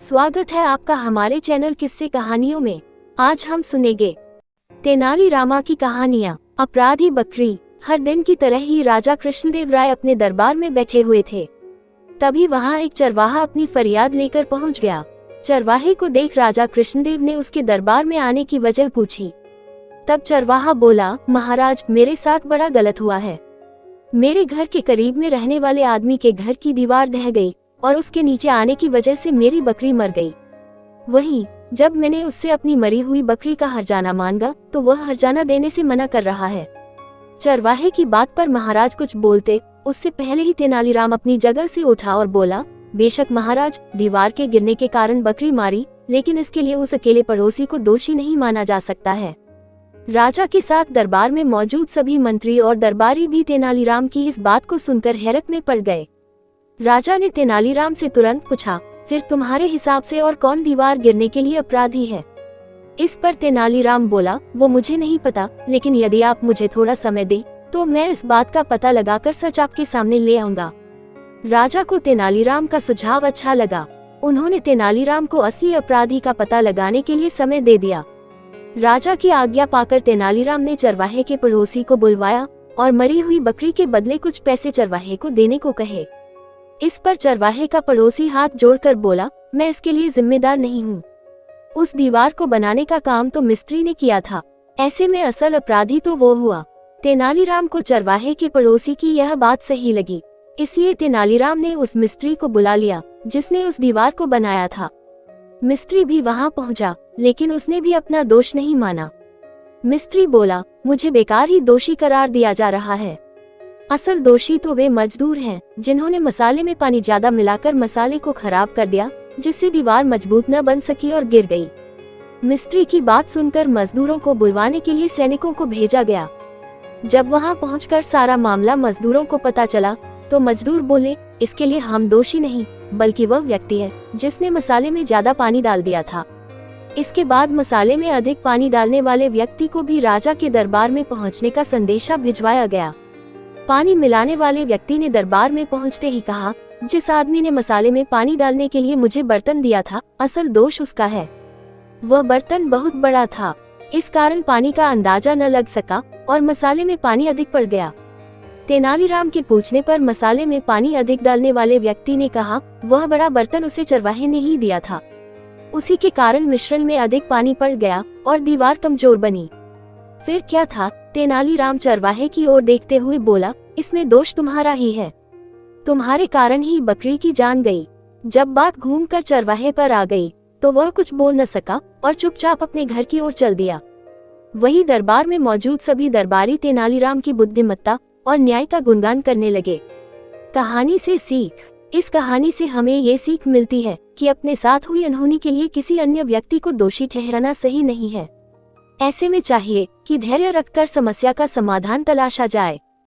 स्वागत है आपका हमारे चैनल किस्से कहानियों में। आज हम सुनेंगे तेनाली रामा की कहानियाँ। अपराधी बकरी। हर दिन की तरह ही राजा कृष्णदेव राय अपने दरबार में बैठे हुए थे। तभी वहाँ एक चरवाहा अपनी फरियाद लेकर पहुँच गया। चरवाहे को देख राजा कृष्णदेव ने उसके दरबार में आने की वजह पूछी। तब चरवाहा बोला, महाराज, मेरे साथ बड़ा गलत हुआ है। मेरे घर के करीब में रहने वाले आदमी के घर की दीवार ढह गई और उसके नीचे आने की वजह से मेरी बकरी मर गई। वहीं जब मैंने उससे अपनी मरी हुई बकरी का हर्जाना मांगा तो वह हर्जाना देने से मना कर रहा है। चरवाहे की बात पर महाराज कुछ बोलते उससे पहले ही तेनालीराम अपनी जगह से उठा और बोला, बेशक महाराज, दीवार के गिरने के कारण बकरी मारी, लेकिन इसके लिए उस अकेले पड़ोसी को दोषी नहीं माना जा सकता है। राजा के साथ दरबार में मौजूद सभी मंत्री और दरबारी भी तेनालीराम की इस बात को सुनकर हैरत में पड़ गए। राजा ने तेनालीराम से तुरंत पूछा, फिर तुम्हारे हिसाब से और कौन दीवार गिरने के लिए अपराधी है? इस पर तेनालीराम बोला, वो मुझे नहीं पता, लेकिन यदि आप मुझे थोड़ा समय दें तो मैं इस बात का पता लगाकर सच आपके सामने ले आऊंगा। राजा को तेनालीराम का सुझाव अच्छा लगा। उन्होंने तेनालीराम को असली अपराधी का पता लगाने के लिए समय दे दिया। राजा की आज्ञा पाकर तेनालीराम ने चरवाहे के पड़ोसी को बुलवाया और मरी हुई बकरी के बदले कुछ पैसे चरवाहे को देने को कहे। इस पर चरवाहे का पड़ोसी हाथ जोड़कर बोला, मैं इसके लिए जिम्मेदार नहीं हूँ। उस दीवार को बनाने का काम तो मिस्त्री ने किया था, ऐसे में असल अपराधी तो वो हुआ। तेनालीराम को चरवाहे के पड़ोसी की यह बात सही लगी, इसलिए तेनालीराम ने उस मिस्त्री को बुला लिया जिसने उस दीवार को बनाया था। मिस्त्री भी वहां पहुंचा, लेकिन उसने भी अपना दोष नहीं माना। मिस्त्री बोला, मुझे बेकार ही दोषी करार दिया जा रहा है। असल दोषी तो वे मजदूर हैं जिन्होंने मसाले में पानी ज्यादा मिलाकर मसाले को खराब कर दिया, जिससे दीवार मजबूत न बन सकी और गिर गई। मिस्त्री की बात सुनकर मजदूरों को बुलवाने के लिए सैनिकों को भेजा गया। जब वहां पहुंचकर सारा मामला मजदूरों को पता चला तो मजदूर बोले, इसके लिए हम दोषी नहीं, बल्कि वह व्यक्ति है जिसने मसाले में ज्यादा पानी डाल दिया था। इसके बाद मसाले में अधिक पानी डालने वाले व्यक्ति को भी राजा के दरबार में पहुंचने का संदेशा भिजवाया गया। पानी मिलाने वाले व्यक्ति ने दरबार में पहुंचते ही कहा, जिस आदमी ने मसाले में पानी डालने के लिए मुझे बर्तन दिया था, असल दोष उसका है। वह बर्तन बहुत बड़ा था, इस कारण पानी का अंदाजा न लग सका और मसाले में पानी अधिक पड़ गया। तेनालीराम के पूछने पर मसाले में पानी अधिक डालने वाले व्यक्ति ने कहा, वह बड़ा बर्तन उसे चरवाहे ने ही दिया था, उसी के कारण मिश्रण में अधिक पानी पड़ गया और दीवार कमजोर बनी। फिर क्या था? तेनालीराम चरवाहे की ओर देखते हुए बोला, इसमें दोष तुम्हारा ही है, तुम्हारे कारण ही बकरी की जान गई। जब बात घूमकर चरवाहे पर आ गई तो वह कुछ बोल न सका और चुपचाप अपने घर की ओर चल दिया। वही दरबार में मौजूद सभी दरबारी तेनालीराम की बुद्धिमत्ता और न्याय का गुणगान करने लगे। कहानी से सीख। इस कहानी से हमें ये सीख मिलती है कि अपने साथ हुई अनहोनी के लिए किसी अन्य व्यक्ति को दोषी ठहराना सही नहीं है। ऐसे में चाहिए कि धैर्य रखकर समस्या का समाधान तलाशा जाए।